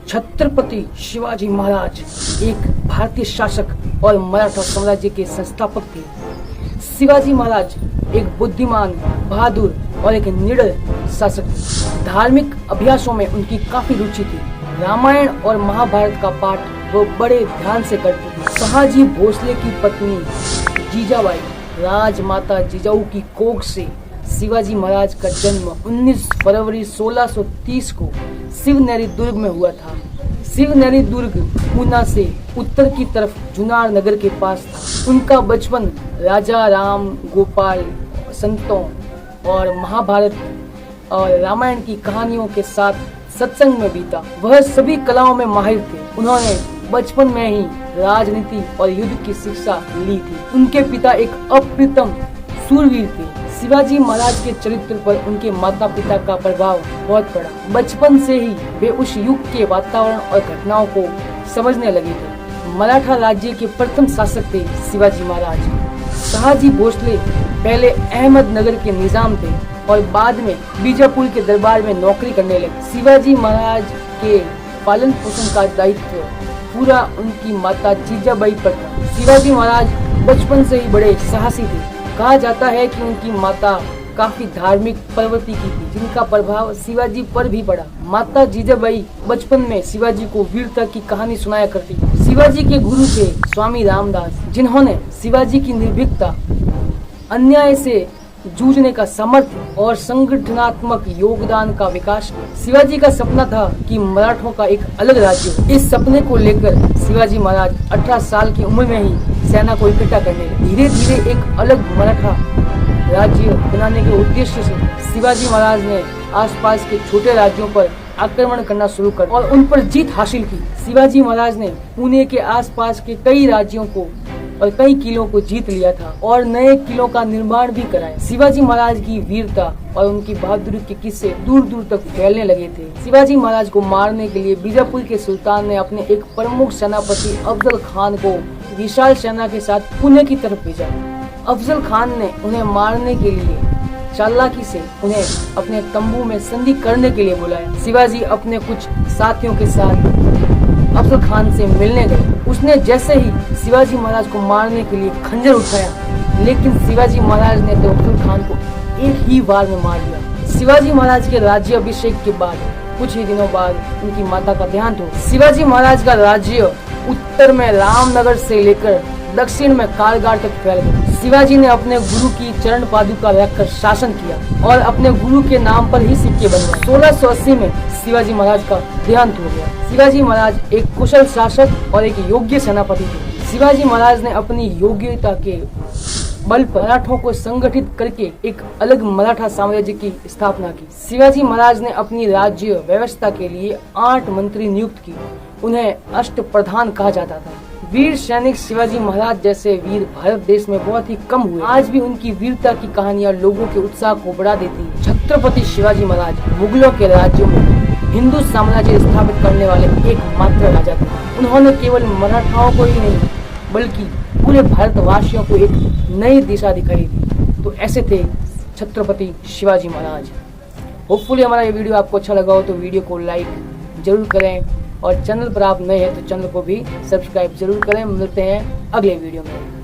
छत्रपति शिवाजी महाराज एक भारतीय शासक और मराठा साम्राज्य के संस्थापक थे। शिवाजी महाराज एक बुद्धिमान, बहादुर और एक निडर शासक थे। धार्मिक अभ्यासों में उनकी काफी रुचि थी। रामायण और महाभारत का पाठ वो बड़े ध्यान से करते थे। शहाजी भोसले की पत्नी जीजाबाई राजमाता जिजाऊ की कोख से शिवाजी महाराज का जन्म 19 फरवरी 1630 को शिवनेरी दुर्ग में हुआ था। शिवनेरी दुर्ग पूना से उत्तर की तरफ जुनार नगर के पास था। उनका बचपन राजा राम गोपाल संतों और महाभारत और रामायण की कहानियों के साथ सत्संग में बीता। वह सभी कलाओं में माहिर थे। उन्होंने बचपन में ही राजनीति और युद्ध की शिक्षा ली थी। उनके पिता एक अप्रतिम शूरवीर थे। शिवाजी महाराज के चरित्र पर उनके माता पिता का प्रभाव बहुत पड़ा। बचपन से ही वे उस युग के वातावरण और घटनाओं को समझने लगे थे। मराठा राज्य के प्रथम शासक थे शिवाजी महाराज। शहाजी भोसले पहले अहमदनगर के निजाम थे और बाद में बीजापुर के दरबार में नौकरी करने लगे। शिवाजी महाराज के पालन पोषण का दायित्व पूरा उनकी माता जीजाबाई पर था। शिवाजी महाराज बचपन से ही बड़े साहसी थे। कहा जाता है कि उनकी माता काफी धार्मिक प्रवृत्ति की थी, जिनका प्रभाव शिवाजी पर भी पड़ा। माता जीजाबाई बचपन में शिवाजी को वीरता की कहानी सुनाया करती थी। शिवाजी के गुरु थे स्वामी रामदास, जिन्होंने शिवाजी की निर्भीकता, अन्याय से जूझने का सामर्थ्य और संगठनात्मक योगदान का विकास किया। शिवाजी का सपना था कि मराठों का एक अलग राज्य हो। इस सपने को लेकर शिवाजी महाराज 18 साल की उम्र में ही सेना को इकट्ठा करने लगे। धीरे धीरे एक अलग मराठा राज्य बनाने के उद्देश्य से शिवाजी महाराज ने आसपास के छोटे राज्यों पर आक्रमण करना शुरू कर और उन पर जीत हासिल की। शिवाजी महाराज ने पुणे के आसपास के कई राज्यों को और कई किलों को जीत लिया था और नए किलों का निर्माण भी कराया। शिवाजी महाराज की वीरता और उनकी बहादुरी के किस्से दूर दूर तक फैलने लगे थे। शिवाजी महाराज को मारने के लिए बीजापुर के सुल्तान ने अपने एक प्रमुख सेनापति अफजल खान को विशाल सेना के साथ पुणे की तरफ भेजा। अफजल खान ने उन्हें मारने के लिए चालाकी से उन्हें अपने तंबू में संधि करने के लिए बुलाया। शिवाजी अपने कुछ साथियों के साथ अफजल खान से मिलने गए। उसने जैसे ही शिवाजी महाराज को मारने के लिए खंजर उठाया, लेकिन शिवाजी महाराज ने तो अफजल खान को एक ही बार में मार दिया। शिवाजी महाराज के राज्याभिषेक के बाद कुछ ही दिनों बाद उनकी माता का देहांत हो। शिवाजी महाराज का राज्य उत्तर में रामनगर से लेकर दक्षिण में कारगार तक फैल गया। शिवाजी ने अपने गुरु की चरण पादुका रखकर शासन किया और अपने गुरु के नाम पर ही सिक्के बनवाए। 1680 में शिवाजी महाराज का देहांत हो गया। शिवाजी महाराज एक कुशल शासक और एक योग्य सेनापति थे। शिवाजी महाराज ने अपनी योग्यता के बल पर मराठों को संगठित करके एक अलग मराठा साम्राज्य की स्थापना की। शिवाजी महाराज ने अपनी राज्य व्यवस्था के लिए 8 मंत्री नियुक्त किए। उन्हें अष्टप्रधान कहा जाता था। वीर सैनिक शिवाजी महाराज जैसे वीर भारत देश में बहुत ही कम हुए। आज भी उनकी वीरता की कहानियां लोगों के उत्साह को बढ़ा देती हैं। छत्रपति शिवाजी महाराज मुगलों के राज्यों में हिंदू साम्राज्य स्थापित करने वाले एकमात्र राजा थे। उन्होंने केवल मराठाओं को ही नहीं बल्कि पूरे भारतवासियों को एक नई दिशा दिखाई थी। तो ऐसे थे छत्रपति शिवाजी महाराज। होपफुली हमारा ये वीडियो आपको अच्छा लगा हो तो वीडियो को लाइक जरूर करें और चैनल पर आप नए हैं तो चैनल को भी सब्सक्राइब जरूर करें। मिलते हैं अगले वीडियो में।